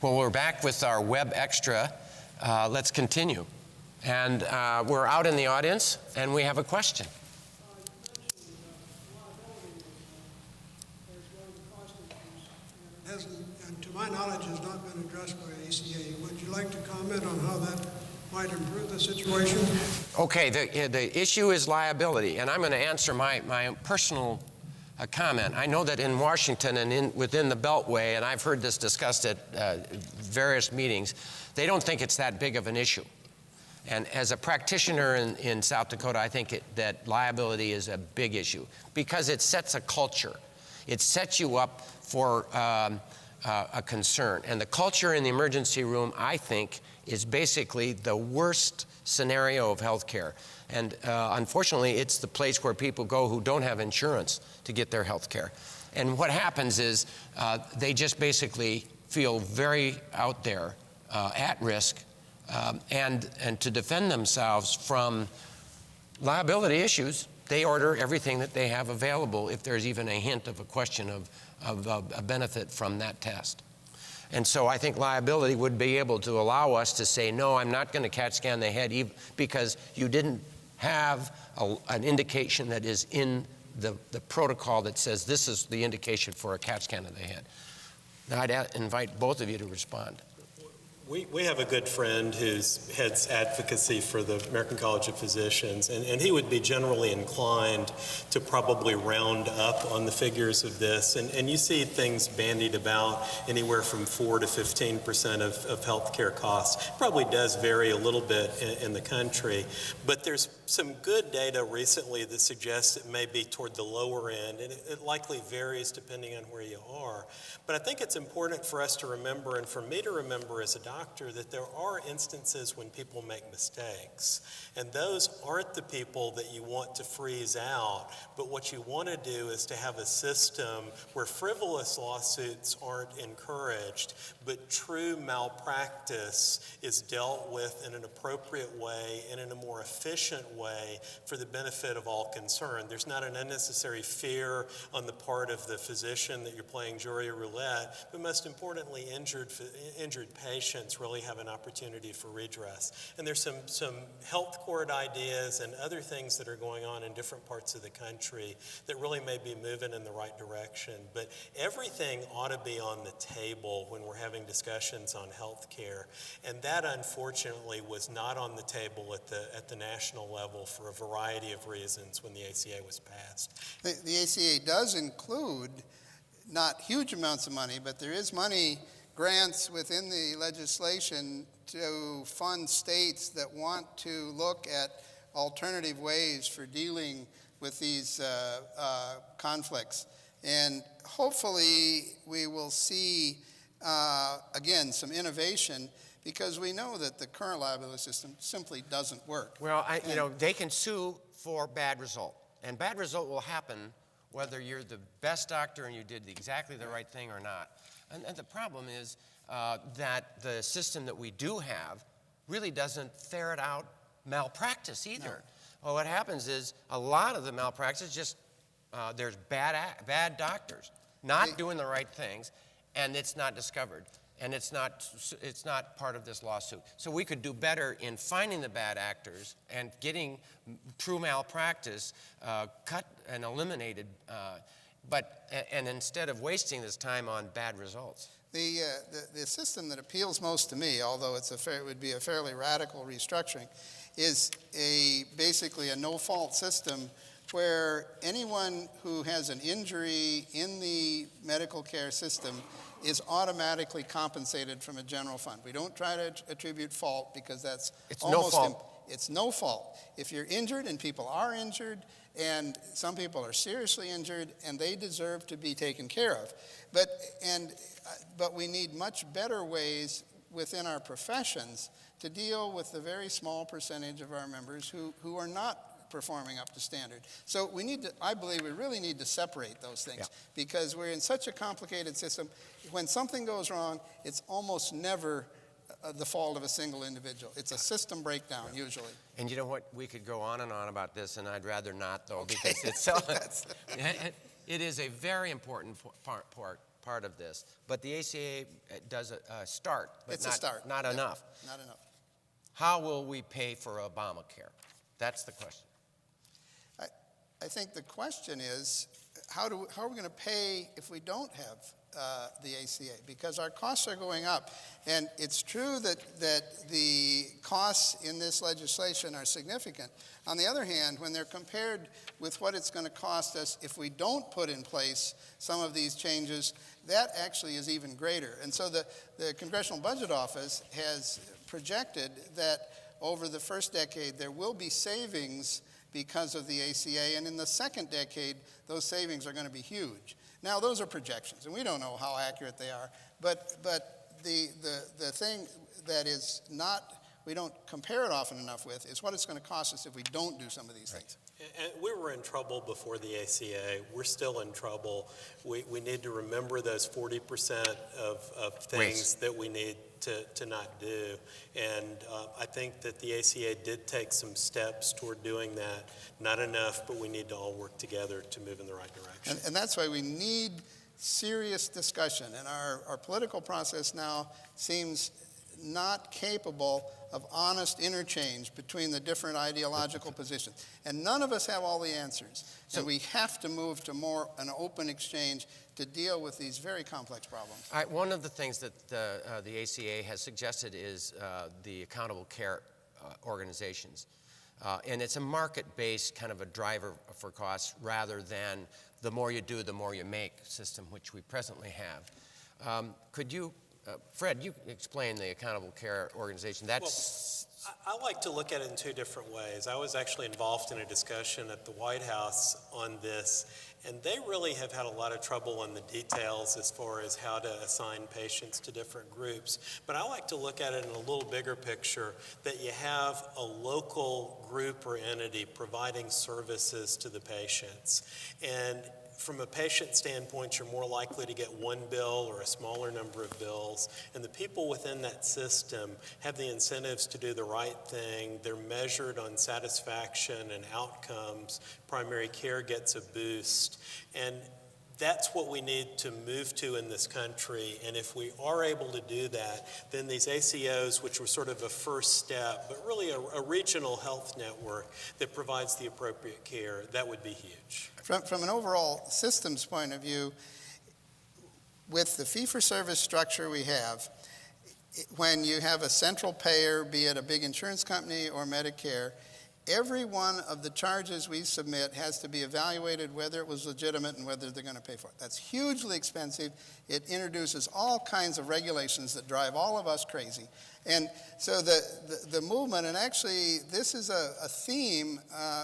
Well, we're back with our Web Extra. Let's continue. And we're out in the audience, and we have a question. And to my knowledge, has not been addressed by ACA. Would you like to comment on how that might improve the situation? Okay, the issue is liability, and I'm going to answer my personal comment. I know that in Washington and within the Beltway, and I've heard this discussed at various meetings, they don't think it's that big of an issue. And as a practitioner in South Dakota, I think that liability is a big issue because it sets a culture. It sets you up for a concern. And the culture in the emergency room, I think, is basically the worst scenario of healthcare. And unfortunately, it's the place where people go who don't have insurance to get their health care. And what happens is they just basically feel very out there at risk and to defend themselves from liability issues, they order everything that they have available if there's even a hint of a question of a benefit from that test. And so I think liability would be able to allow us to say, no, I'm not going to CAT scan the head because you didn't have an indication that is in the protocol that says this is the indication for a CAT scan of the head. Now I'd invite both of you to respond. We have a good friend who heads advocacy for the American College of Physicians, and he would be generally inclined to probably round up on the figures of this. And you see things bandied about anywhere from 4 to 15% of healthcare costs. Probably does vary a little bit in the country, but there's some good data recently that suggests it may be toward the lower end, and it likely varies depending on where you are. But I think it's important for us to remember, and for me to remember as a doctor, that there are instances when people make mistakes. And those aren't the people that you want to freeze out, but what you want to do is to have a system where frivolous lawsuits aren't encouraged, but true malpractice is dealt with in an appropriate way and in a more efficient way for the benefit of all concerned. There's not an unnecessary fear on the part of the physician that you're playing jury roulette, but most importantly, injured patients really have an opportunity for redress. And there's some health court ideas and other things that are going on in different parts of the country that really may be moving in the right direction. But everything ought to be on the table when we're having discussions on health care. And that, unfortunately, was not on the table at the national level for a variety of reasons when the ACA was passed. The ACA does include not huge amounts of money, but there is money, grants within the legislation to fund states that want to look at alternative ways for dealing with these conflicts. And hopefully we will see, again, some innovation, because we know that the current liability system simply doesn't work. Well, they can sue for bad result. And bad result will happen whether you're the best doctor and you did exactly the right thing or not. And the problem is that the system that we do have really doesn't ferret out malpractice either. No. Well, what happens is a lot of the malpractice just, there's bad doctors not doing the right things, and it's not discovered. And it's not part of this lawsuit. So we could do better in finding the bad actors and getting true malpractice cut and eliminated, and instead of wasting this time on bad results. The system that appeals most to me, although it would be a fairly radical restructuring, is basically a no-fault system where anyone who has an injury in the medical care system is automatically compensated from a general fund. We don't try to attribute fault because that's It's no fault. It's no fault. If you're injured, and people are injured, and some people are seriously injured, and they deserve to be taken care of. But we need much better ways within our professions to deal with the very small percentage of our members who are not performing up to standard. So I believe we really need to separate those things, because we're in such a complicated system. When something goes wrong, it's almost never the fault of a single individual. It's a system breakdown, usually. And you know what? We could go on and on about this, and I'd rather not, though, Okay. because it is a very important part of this. But the ACA does a start, but It's a start. not Yeah, enough. Not enough. How will we pay for Obamacare? That's the question. I think the question is, how are we going to pay if we don't have the ACA? Because our costs are going up. And it's true that the costs in this legislation are significant. On the other hand, when they're compared with what it's going to cost us if we don't put in place some of these changes, that actually is even greater. And so the Congressional Budget Office has projected that over the first decade there will be savings because of the ACA, and in the second decade, those savings are going to be huge. Now, those are projections, and we don't know how accurate they are, but the thing that is not, we don't compare it often enough with, is what it's going to cost us if we don't do some of these things. And we were in trouble before the ACA. We're still in trouble. We need to remember those 40% of things that we need to not do. And I think that the ACA did take some steps toward doing that. Not enough, but we need to all work together to move in the right direction. And that's why we need serious discussion. And our political process now seems not capable of honest interchange between the different ideological positions. And none of us have all the answers. So we have to move to more an open exchange to deal with these very complex problems. One of the things that the ACA has suggested is the accountable care organizations. And it's a market-based kind of a driver for costs rather than the more you do, the more you make system, which we presently have. Could you, Fred, you explain the accountable care organization. That's I like to look at it in two different ways. I was actually involved in a discussion at the White House on this, and they really have had a lot of trouble on the details as far as how to assign patients to different groups. But I like to look at it in a little bigger picture, that you have a local group or entity providing services to the patients. And from a patient standpoint, you're more likely to get one bill or a smaller number of bills, and the people within that system have the incentives to do the right thing. They're measured on satisfaction and outcomes. Primary care gets a boost, and that's what we need to move to in this country. And if we are able to do that, then these ACOs, which were sort of a first step, but really a regional health network that provides the appropriate care, that would be huge. From an overall systems point of view, with the fee-for-service structure we have, when you have a central payer, be it a big insurance company or Medicare, every one of the charges we submit has to be evaluated whether it was legitimate and whether they're going to pay for it. That's hugely expensive. It introduces all kinds of regulations that drive all of us crazy. And so the movement, and actually this is a theme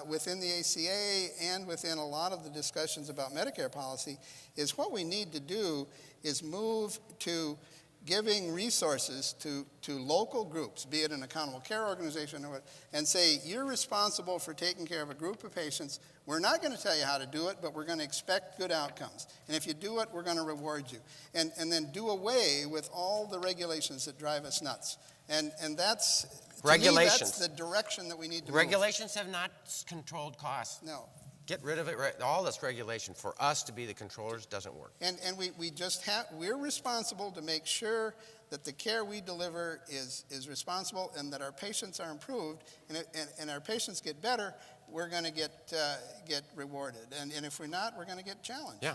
within the ACA and within a lot of the discussions about Medicare policy, is what we need to do is move to giving resources to local groups, be it an accountable care organization, or and say, you're responsible for taking care of a group of patients. We're not going to tell you how to do it, but we're going to expect good outcomes. And if you do it, we're going to reward you. And then do away with all the regulations that drive us nuts. And that's, regulations. To me, that's the direction that we need to regulations have not controlled costs. No. Get rid of it. All this regulation for us to be the controllers doesn't work. And we just have, we're responsible to make sure that the care we deliver is responsible and that our patients are improved, and our patients get better, we're going to get rewarded. And if we're not, we're going to get challenged. Yeah.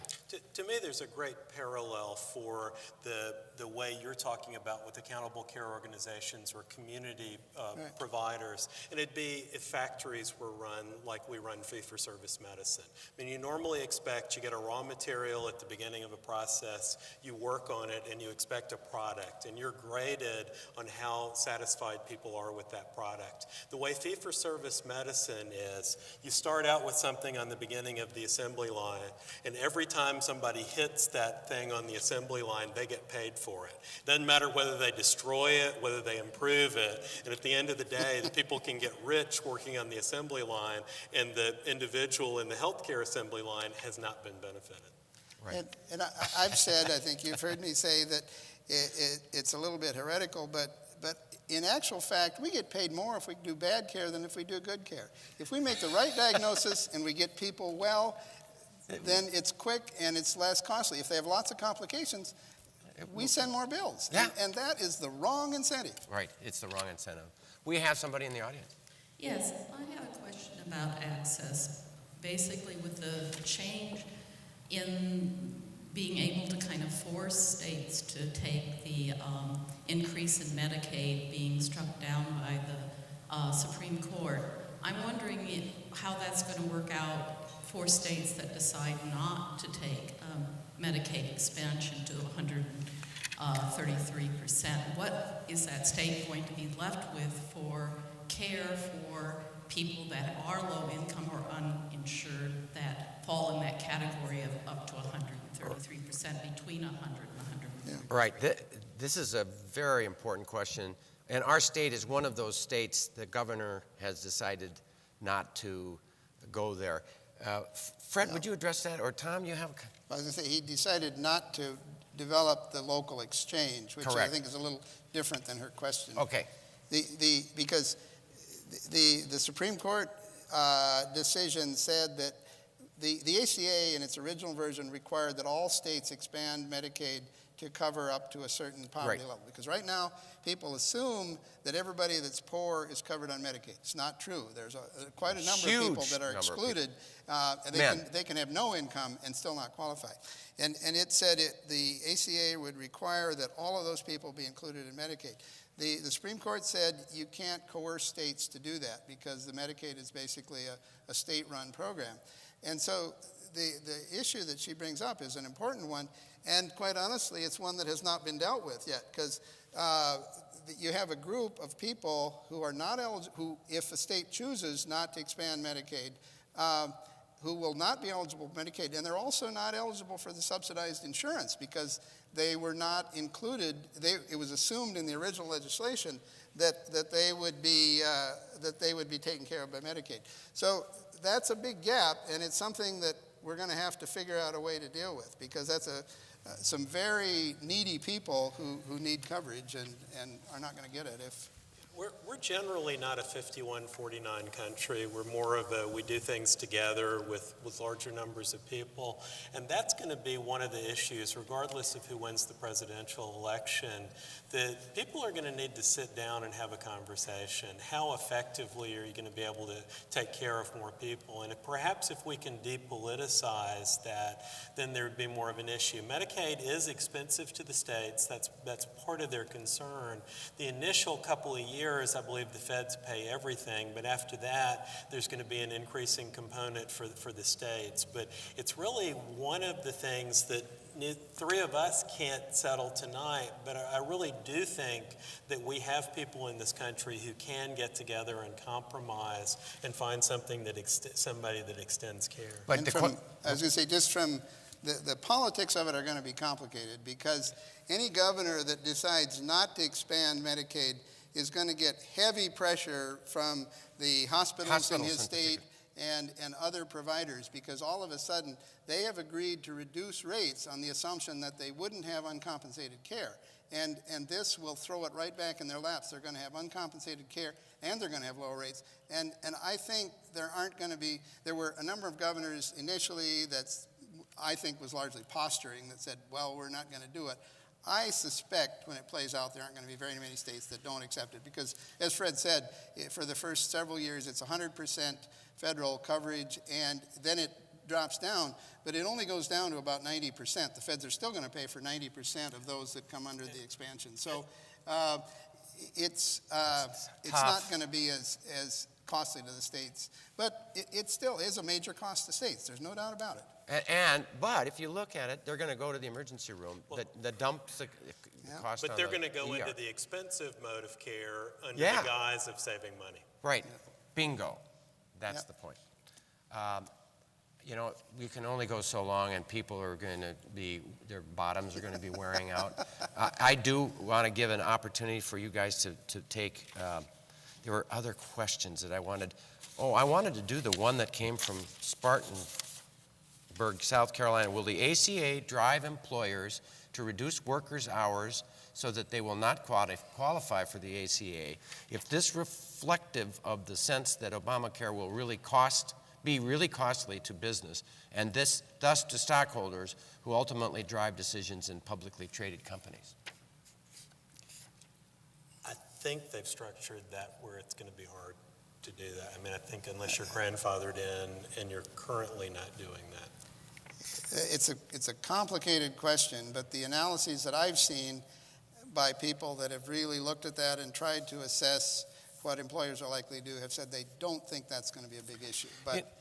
To me, there's a great parallel for the way you're talking about with accountable care organizations or community providers. And it'd be if factories were run like we run fee-for-service medicine. I mean, you normally expect you get a raw material at the beginning of a process, you work on it, and you expect a product. And you're graded on how satisfied people are with that product. The way fee-for-service medicine is, you start out with something on the beginning of the assembly line, and every time somebody hits that thing on the assembly line, they get paid for it. Doesn't matter whether they destroy it, whether they improve it, and at the end of the day, the people can get rich working on the assembly line, and the individual in the healthcare assembly line has not been benefited. Right. And I've said, I think you've heard me say that it's a little bit heretical, but in actual fact, we get paid more if we do bad care than if we do good care. If we make the right diagnosis and we get people well, then it's quick and it's less costly. If they have lots of complications, we send more bills. Yeah. And that is the wrong incentive. Right, it's the wrong incentive. We have somebody in the audience. Yes, I have a question about access. Basically, with the change in being able to kind of force states to take the increase in Medicaid being struck down by the Supreme Court, I'm wondering how that's going to work out for states that decide not to take Medicaid expansion to 133%. What is that state going to be left with for care for people that are low income or uninsured that fall in that category of up to 133%, between 100 and 100? Right, this is a very important question. And our state is one of those states the governor has decided not to go there. Fred, would you address that? Or Tom, you have? I was going to say, he decided not to develop the local exchange, which Correct. I think is a little different than her question. Okay. Because the Supreme Court decision said that the ACA in its original version required that all states expand Medicaid to cover up to a certain poverty level. Because right now, people assume that everybody that's poor is covered on Medicaid. It's not true. There's quite a number of people that are excluded. And they can have no income and still not qualify. And it said the ACA would require that all of those people be included in Medicaid. The Supreme Court said you can't coerce states to do that because the Medicaid is basically a state-run program. And so the issue that she brings up is an important one, and quite honestly, it's one that has not been dealt with yet, because you have a group of people who are not eligible, who, if a state chooses not to expand Medicaid, who will not be eligible for Medicaid, and they're also not eligible for the subsidized insurance because they were not included. It was assumed in the original legislation that they would be taken care of by Medicaid. So that's a big gap, and it's something that we're going to have to figure out a way to deal with, because that's some very needy people who need coverage and are not going to get it if. We're generally not a 51-49 country. We're more of we do things together with larger numbers of people. And that's going to be one of the issues, regardless of who wins the presidential election, that people are going to need to sit down and have a conversation. How effectively are you going to be able to take care of more people? And perhaps if we can depoliticize that, then there would be more of an issue. Medicaid is expensive to the states. That's part of their concern. The initial couple of years, I believe the feds pay everything, but after that, there's going to be an increasing component for the states. But it's really one of the things that three of us can't settle tonight, but I really do think that we have people in this country who can get together and compromise and find something somebody that extends care. But I was going to say, just from the politics of it are going to be complicated, because any governor that decides not to expand Medicaid is going to get heavy pressure from the hospitals in his state and other providers, because all of a sudden they have agreed to reduce rates on the assumption that they wouldn't have uncompensated care. And this will throw it right back in their laps. They're going to have uncompensated care and they're going to have lower rates. And I think there were a number of governors initially that's I think was largely posturing that said, well, we're not going to do it. I suspect when it plays out, there aren't going to be very many states that don't accept it, because, as Fred said, for the first several years, it's 100% federal coverage, and then it drops down, but it only goes down to about 90%. The feds are still going to pay for 90% of those that come under the expansion. So it's not going to be as costly to the states, but it still is a major cost to states. There's no doubt about it. But if you look at it, they're going to go to the emergency room. The dumps the cost. But they're going to go into the expensive mode of care under the guise of saving money. Right. Bingo. That's the point. We can only go so long, and people are going to their bottoms are going to be wearing out. I do want to give an opportunity for you guys to take. There were other questions that I wanted. I wanted to do the one that came from Spartanburg, South Carolina. Will the ACA drive employers to reduce workers' hours so that they will not qualify for the ACA? If this reflective of the sense that Obamacare will really cost be really costly to business, and thus to stockholders who ultimately drive decisions in publicly traded companies. I think they've structured that where it's going to be hard to do that. I mean, I think unless you're grandfathered in and you're currently not doing that. It's a complicated question, but the analyses that I've seen by people that have really looked at that and tried to assess what employers are likely to do have said they don't think that's going to be a big issue. But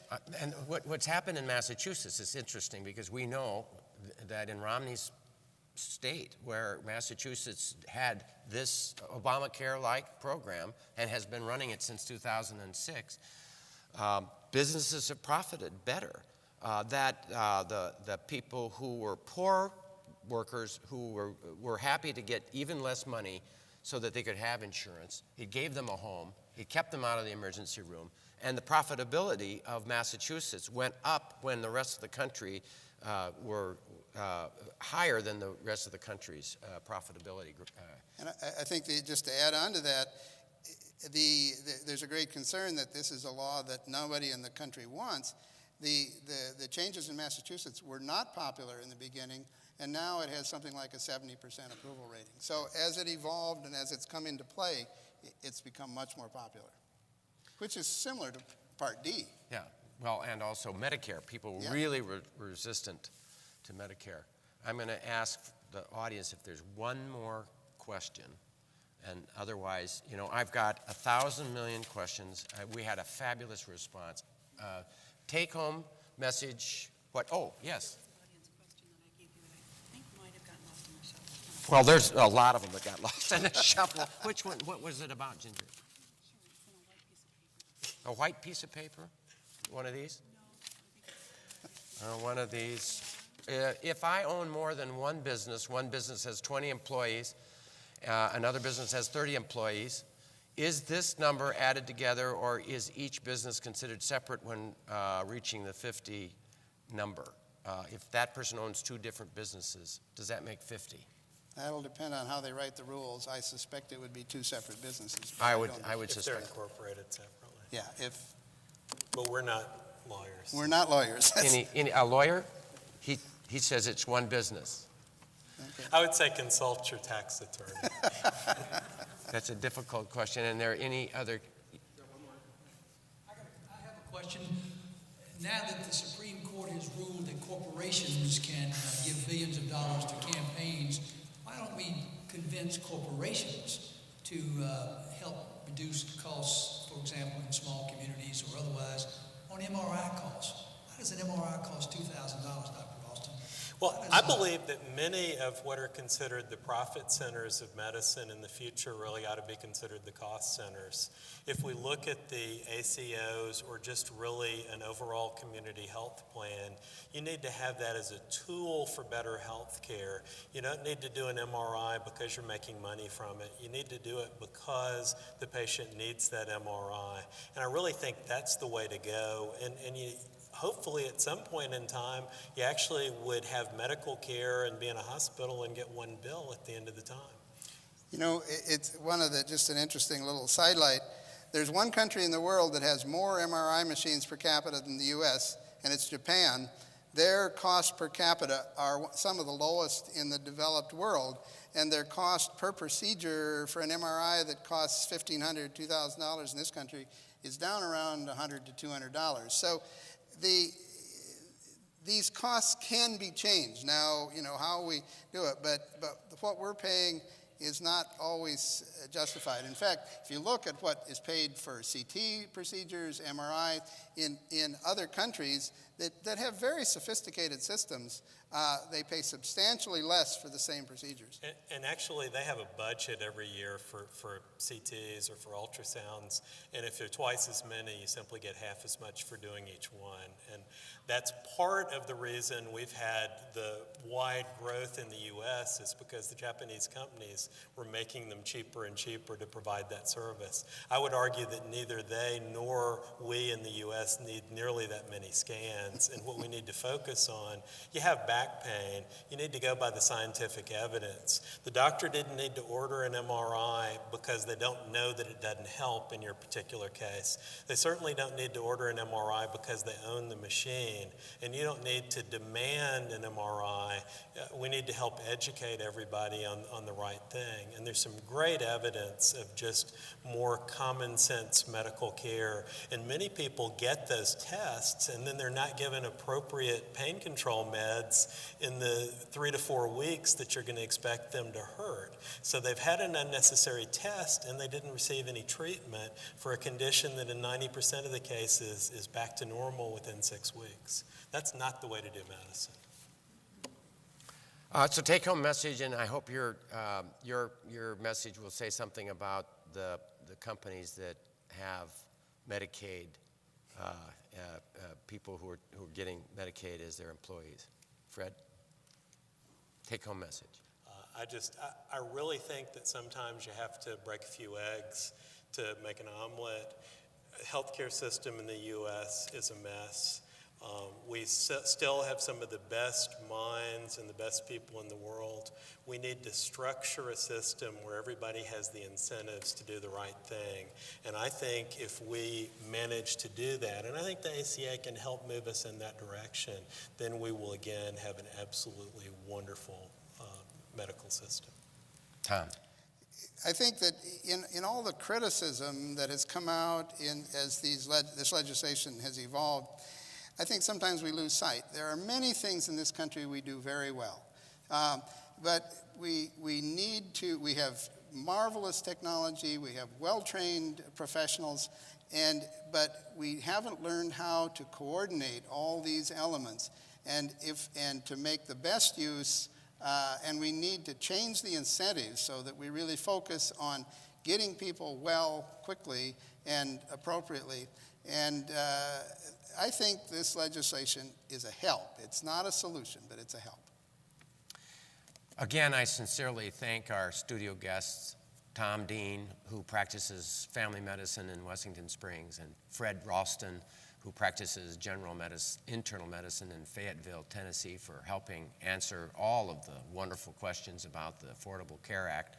And what's happened in Massachusetts is interesting because we know that in Romney's state, where Massachusetts had this Obamacare-like program and has been running it since 2006, businesses have profited better. The people who were poor workers who were happy to get even less money so that they could have insurance, it gave them a home, it kept them out of the emergency room, and the profitability of Massachusetts went up when the rest of the country were higher than the rest of the country's profitability. And I think just to add on to that, there's a great concern that this is a law that nobody in the country wants. The changes in Massachusetts were not popular in the beginning, and now it has something like a 70% approval rating. So as it evolved and as it's come into play, it's become much more popular, which is similar to Part D. Yeah, well, and also Medicare. People were really resistant to Medicare. I'm going to ask the audience if there's one more question. And otherwise, you know, I've got 1,000 million questions. We had a fabulous response. Take-home message, what? Oh, yes. Well, there's a lot of them that got lost in the shuffle. Which one? What was it about, Ginger? A white piece of paper? One of these? One of these. If I own more than one business has 20 employees, another business has 30 employees, is this number added together, or is each business considered separate when reaching the 50 number? If that person owns two different businesses, does that make 50? That'll depend on how they write the rules. I suspect it would be two separate businesses. I would If they're suspect. incorporated separately. Yeah, But we're not lawyers. we're not lawyers. A lawyer, he says it's one business. Okay. I would say consult your tax attorney. That's a difficult question. And there are any other? I have a question. Now that the Supreme Court has ruled that corporations can give billions of dollars to campaigns, why don't we convince corporations to help reduce costs, for example, in small communities or otherwise, on MRI costs? Why does an MRI cost $2,000, Dr. Ralston? Well, I believe that many of what are considered the profit centers of medicine in the future really ought to be considered the cost centers. If we look at the ACOs or just really an overall community health plan, you need to have that as a tool for better health care. You don't need to do an MRI because you're making money from it. You need to do it because the patient needs that MRI. And I really think that's the way to go. And you hopefully at some point in time, you actually would have medical care and be in a hospital and get one bill at the end of the time. You know, it's one of just an interesting little sidelight. There's one country in the world that has more MRI machines per capita than the U.S., and it's Japan. Their costs per capita are some of the lowest in the developed world, and their cost per procedure for an MRI that costs $1,500, $2,000 in this country is down around $100 to $200. So these costs can be changed. Now, you know, how we do it, but what we're paying is not always justified. In fact, if you look at what is paid for CT procedures, MRI, in other countries that have very sophisticated systems, they pay substantially less for the same procedures. And actually, they have a budget every year for CTs or for ultrasounds. And if they're twice as many, you simply get half as much for doing each one. And that's part of the reason we've had the wide growth in the U.S. is because the Japanese companies were making them cheaper and cheaper to provide that service. I would argue that neither they nor we in the U.S. need nearly that many scans. hands and what we need to focus on. You have back pain, you need to go by the scientific evidence. The doctor didn't need to order an MRI because they don't know that it doesn't help in your particular case. They certainly don't need to order an MRI because they own the machine. And you don't need to demand an MRI. We need to help educate everybody on the right thing. And there's some great evidence of just more common sense medical care. And many people get those tests and then they're not given appropriate pain control meds in the 3 to 4 weeks that you're going to expect them to hurt. So they've had an unnecessary test and they didn't receive any treatment for a condition that in 90% of the cases is back to normal within 6 weeks. That's not the way to do medicine. It's a take-home message, and I hope your message will say something about the companies that have Medicaid, people who are getting Medicaid as their employees. Fred, take-home message. I really think that sometimes you have to break a few eggs to make an omelet. The healthcare system in the U.S. is a mess. We still have some of the best minds and the best people in the world. We need to structure a system where everybody has the incentives to do the right thing. And I think if we manage to do that, and I think the ACA can help move us in that direction, then we will again have an absolutely wonderful medical system. Tom. I think that in all the criticism that has come out as this legislation has evolved, I think sometimes we lose sight. There are many things in this country we do very well. But we have marvelous technology, we have well-trained professionals, but we haven't learned how to coordinate all these elements and to make the best use, and we need to change the incentives so that we really focus on getting people well quickly and appropriately. And I think this legislation is a help. It's not a solution, but it's a help. Again, I sincerely thank our studio guests, Tom Dean, who practices family medicine in Wessington Springs, and Fred Ralston, who practices internal medicine in Fayetteville, Tennessee, for helping answer all of the wonderful questions about the Affordable Care Act.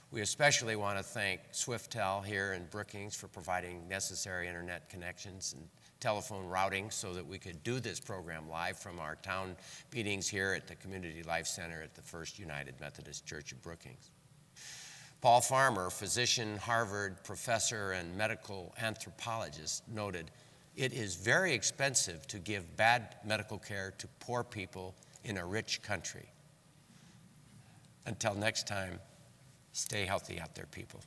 We especially want to thank Swiftel here in Brookings for providing necessary internet connections and telephone routing so that we could do this program live from our town meetings here at the Community Life Center at the First United Methodist Church of Brookings. Paul Farmer, physician, Harvard professor, and medical anthropologist, noted, "It is very expensive to give bad medical care to poor people in a rich country." Until next time, stay healthy out there, people.